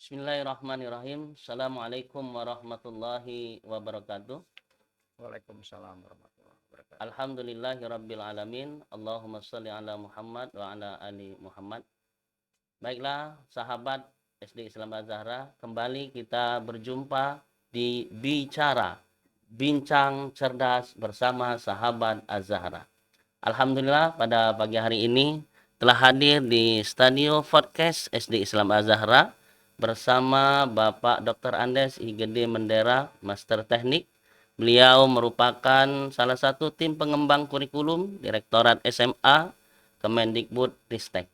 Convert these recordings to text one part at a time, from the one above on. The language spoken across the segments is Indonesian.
Bismillahirrahmanirrahim. Assalamualaikum warahmatullahi wabarakatuh. Waalaikumsalam warahmatullahi wabarakatuh. Alhamdulillahirabbil alamin. Allahumma shalli ala Muhammad wa ala ali Muhammad. Baiklah, sahabat SD Islam Azhara, kembali kita berjumpa di Bincang Cerdas bersama sahabat Azhara. Alhamdulillah pada pagi hari ini telah hadir di Studio Podcast SD Islam Azhara bersama Bapak Dr. Andes I Gede Mendera, Master Teknik. Beliau merupakan salah satu tim pengembang kurikulum Direktorat SMA Kemendikbud-Ristek.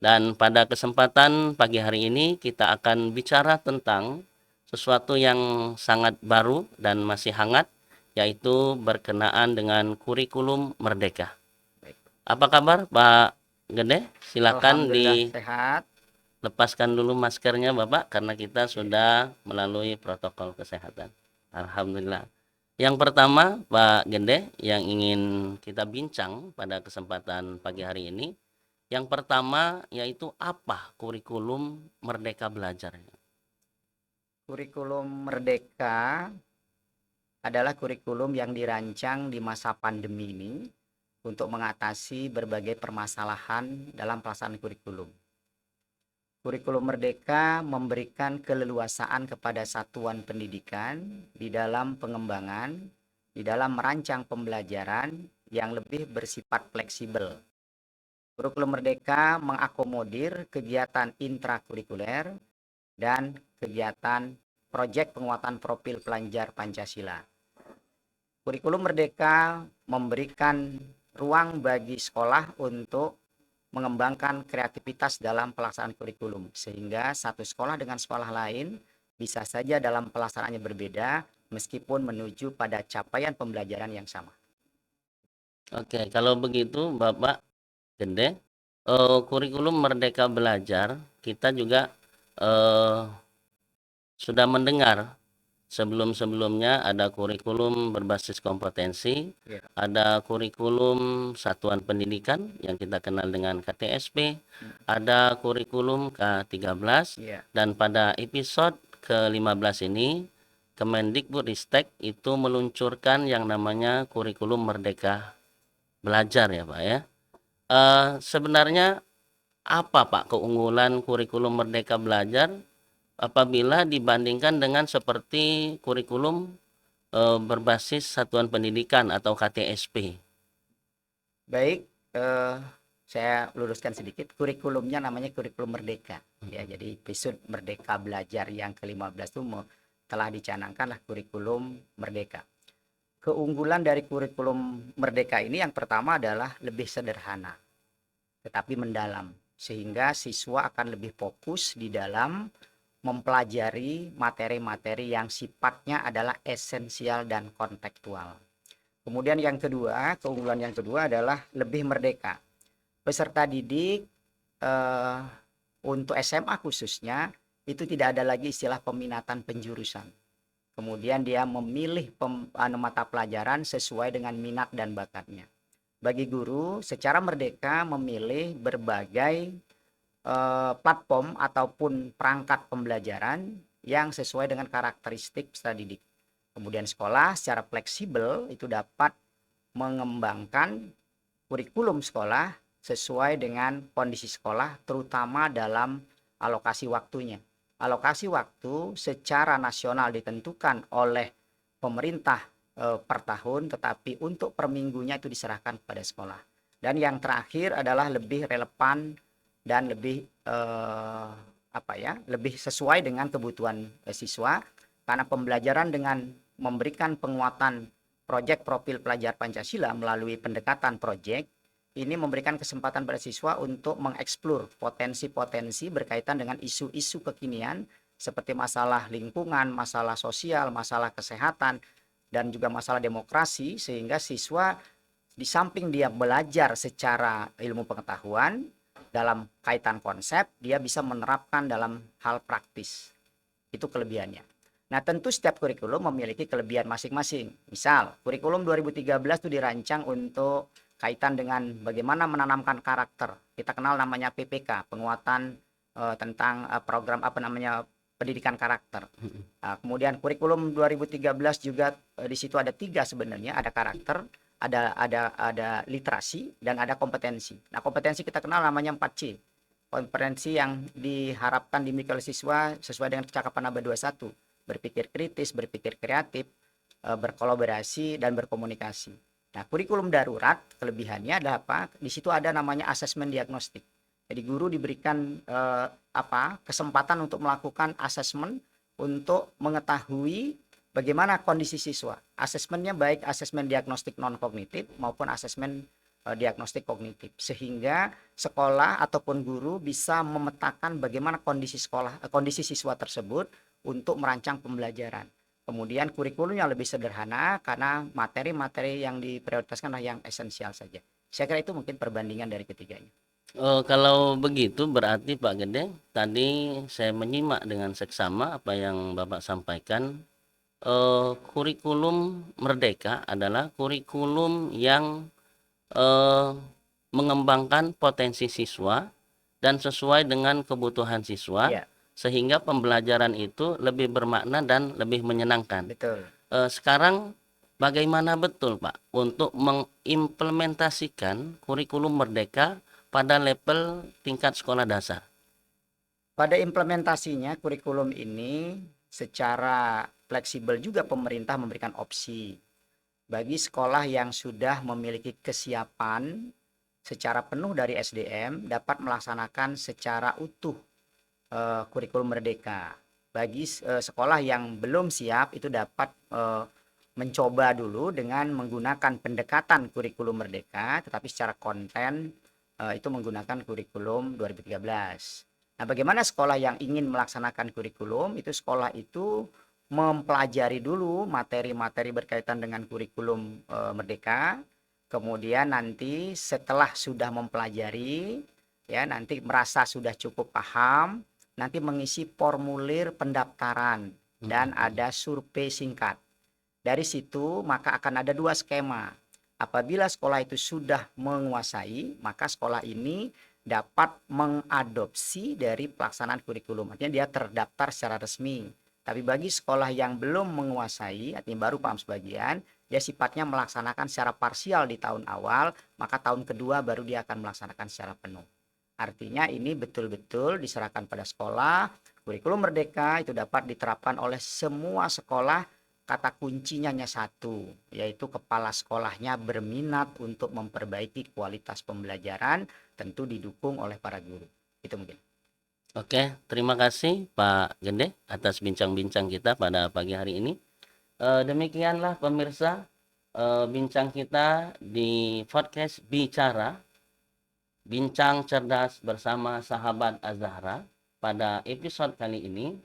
Dan pada kesempatan pagi hari ini kita akan bicara tentang sesuatu yang sangat baru dan masih hangat, yaitu berkenaan dengan kurikulum merdeka. Baik. Apa kabar Pak Gede? Silakan Alhamdulillah sehat. dilepaskan dulu maskernya Bapak, karena kita sudah melalui protokol kesehatan. Alhamdulillah. Yang pertama Pak Gede yang ingin kita bincang pada kesempatan pagi hari ini, yang pertama yaitu apa kurikulum Merdeka Belajar? Kurikulum Merdeka adalah kurikulum yang dirancang di masa pandemi ini untuk mengatasi berbagai permasalahan dalam pelaksanaan kurikulum. Kurikulum Merdeka memberikan keleluasaan kepada satuan pendidikan di dalam pengembangan, di dalam merancang pembelajaran yang lebih bersifat fleksibel. Kurikulum Merdeka mengakomodir kegiatan intrakurikuler dan kegiatan proyek penguatan profil pelajar Pancasila. Kurikulum Merdeka memberikan ruang bagi sekolah untuk mengembangkan kreativitas dalam pelaksanaan kurikulum, sehingga satu sekolah dengan sekolah lain bisa saja dalam pelaksanaannya berbeda meskipun menuju pada capaian pembelajaran yang sama. Oke, kalau begitu Bapak Gede, kurikulum Merdeka Belajar kita juga sudah mendengar sebelum-sebelumnya ada kurikulum berbasis kompetensi, Ya. ada kurikulum satuan pendidikan yang kita kenal dengan KTSP, ada kurikulum K13, Ya. dan pada episode ke-15 ini Kemendikbudristek itu meluncurkan yang namanya kurikulum Merdeka Belajar ya Pak ya. Sebenarnya apa Pak keunggulan kurikulum Merdeka Belajar apabila dibandingkan dengan seperti kurikulum berbasis satuan pendidikan atau KTSP? Baik, saya luruskan sedikit. Kurikulumnya namanya kurikulum Merdeka. Ya, jadi episode Merdeka Belajar yang ke-15 itu telah dicanangkanlah kurikulum Merdeka. Keunggulan dari kurikulum Merdeka ini yang pertama adalah lebih sederhana, tetapi mendalam, sehingga siswa akan lebih fokus di dalam mempelajari materi-materi yang sifatnya adalah esensial dan kontekstual. Kemudian yang kedua, keunggulan yang kedua adalah lebih merdeka. Peserta didik untuk SMA khususnya itu tidak ada lagi istilah peminatan penjurusan. Kemudian dia memilih mata pelajaran sesuai dengan minat dan bakatnya. Bagi guru secara merdeka memilih berbagai platform ataupun perangkat pembelajaran yang sesuai dengan karakteristik peserta didik. Kemudian sekolah secara fleksibel itu dapat mengembangkan kurikulum sekolah sesuai dengan kondisi sekolah, terutama dalam alokasi waktunya. Alokasi waktu secara nasional ditentukan oleh pemerintah per tahun, tetapi untuk per minggunya itu diserahkan kepada sekolah. Dan yang terakhir adalah lebih relevan dan lebih lebih sesuai dengan kebutuhan siswa, karena pembelajaran dengan memberikan penguatan proyek profil pelajar Pancasila melalui pendekatan proyek ini memberikan kesempatan pada siswa untuk mengeksplor potensi-potensi berkaitan dengan isu-isu kekinian seperti masalah lingkungan, masalah sosial, masalah kesehatan, dan juga masalah demokrasi, sehingga siswa di samping dia belajar secara ilmu pengetahuan dalam kaitan konsep, dia bisa menerapkan dalam hal praktis. Itu kelebihannya. Nah, tentu setiap kurikulum memiliki kelebihan masing-masing. Misal, kurikulum 2013 itu dirancang untuk kaitan dengan bagaimana menanamkan karakter. Kita kenal namanya PPK, penguatan tentang program pendidikan karakter. Mm-mm. Nah, kemudian kurikulum 2013 juga di situ ada 3 sebenarnya, ada karakter, ada literasi dan ada kompetensi. Nah, kompetensi kita kenal namanya 4C. Kompetensi yang diharapkan dimiliki oleh siswa sesuai dengan kecakapan abad 21, berpikir kritis, berpikir kreatif, berkolaborasi dan berkomunikasi. Nah, kurikulum darurat kelebihannya ada apa? Di situ ada namanya asesmen diagnostik. Jadi guru diberikan kesempatan untuk melakukan asesmen untuk mengetahui bagaimana kondisi siswa. Asesmennya baik asesmen diagnostik non kognitif maupun asesmen diagnostik kognitif, sehingga sekolah ataupun guru bisa memetakan bagaimana kondisi siswa tersebut untuk merancang pembelajaran. Kemudian kurikulumnya lebih sederhana karena materi-materi yang diprioritaskan adalah yang esensial saja. Saya kira itu mungkin perbandingan dari ketiganya. Oh, kalau begitu berarti Pak Gede, tadi saya menyimak dengan seksama apa yang Bapak sampaikan. Kurikulum Merdeka adalah kurikulum yang eh, mengembangkan potensi siswa dan sesuai dengan kebutuhan siswa, Ya, sehingga pembelajaran itu lebih bermakna dan lebih menyenangkan. betul. Sekarang bagaimana betul Pak untuk mengimplementasikan kurikulum Merdeka pada level tingkat sekolah dasar? Pada implementasinya kurikulum ini secara fleksibel juga pemerintah memberikan opsi bagi sekolah yang sudah memiliki kesiapan secara penuh dari SDM dapat melaksanakan secara utuh kurikulum Merdeka. Bagi sekolah yang belum siap itu dapat mencoba dulu dengan menggunakan pendekatan kurikulum Merdeka, tetapi secara konten itu menggunakan kurikulum 2013. Nah, bagaimana sekolah yang ingin melaksanakan kurikulum itu sekolah itu mempelajari dulu materi-materi berkaitan dengan kurikulum Merdeka. Kemudian nanti setelah sudah mempelajari, ya nanti merasa sudah cukup paham, nanti mengisi formulir pendaftaran dan ada survei singkat. Dari situ maka akan ada 2 skema. Apabila sekolah itu sudah menguasai, maka sekolah ini dapat mengadopsi dari pelaksanaan kurikulum. Artinya dia terdaftar secara resmi. Tapi bagi sekolah yang belum menguasai, artinya baru paham sebagian, dia sifatnya melaksanakan secara parsial di tahun awal, maka tahun kedua baru dia akan melaksanakan secara penuh. Artinya ini betul-betul diserahkan pada sekolah. Kurikulum Merdeka itu dapat diterapkan oleh semua sekolah. Kata kuncinya hanya satu, yaitu kepala sekolahnya berminat untuk memperbaiki kualitas pembelajaran, tentu didukung oleh para guru. Itu mungkin. Oke, terima kasih Pak Gede atas bincang-bincang kita pada pagi hari ini. Demikianlah pemirsa bincang kita di podcast Bincang Cerdas bersama Sahabat Az-Zahra pada episode kali ini.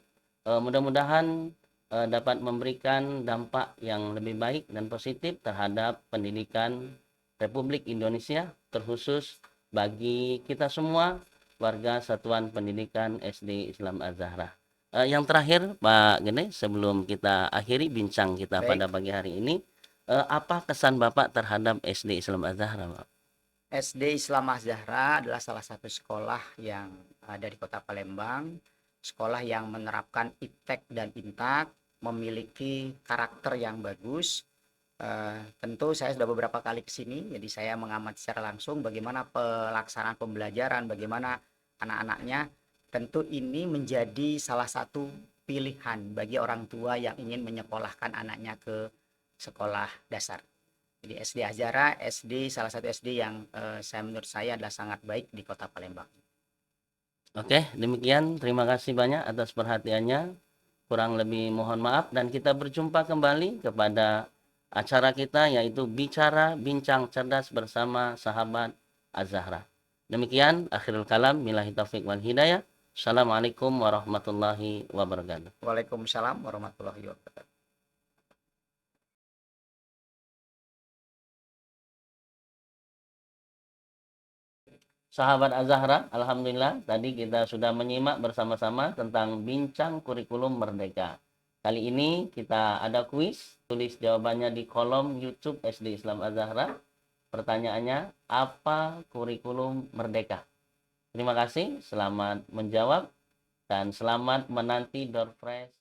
Mudah-mudahan dapat memberikan dampak yang lebih baik dan positif terhadap pendidikan Republik Indonesia, terkhusus bagi kita semua warga Satuan Pendidikan SD Islam Az-Zahra. Yang terakhir Pak Gede, sebelum kita akhiri bincang kita Baik, pada pagi hari ini, apa kesan Bapak terhadap SD Islam Az-Zahra, Pak? SD Islam Az-Zahra adalah salah satu sekolah yang ada di Kota Palembang, sekolah yang menerapkan IPTEK dan INTAK, memiliki karakter yang bagus. Tentu saya sudah beberapa kali ke sini, jadi saya mengamati secara langsung bagaimana pelaksanaan pembelajaran, bagaimana anak-anaknya. Tentu ini menjadi salah satu pilihan bagi orang tua yang ingin menyekolahkan anaknya ke sekolah dasar. Jadi SD Azhara, SD salah satu SD yang menurut saya adalah sangat baik di Kota Palembang. Oke, demikian. Terima kasih banyak atas perhatiannya. Kurang lebih mohon maaf dan kita berjumpa kembali kepada acara kita yaitu Bincang Cerdas bersama Sahabat Az-Zahra. Demikian akhirul kalam, billahi taufiq wal hidayah. Assalamualaikum warahmatullahi wabarakatuh. Waalaikumsalam warahmatullahi wabarakatuh. Sahabat Az-Zahra, alhamdulillah tadi kita sudah menyimak bersama-sama tentang bincang kurikulum Merdeka. Kali ini kita ada kuis, tulis jawabannya di kolom YouTube SD Islam Az-Zahra. Pertanyaannya, apa kurikulum Merdeka? Terima kasih, selamat menjawab. dan selamat menanti Door Prize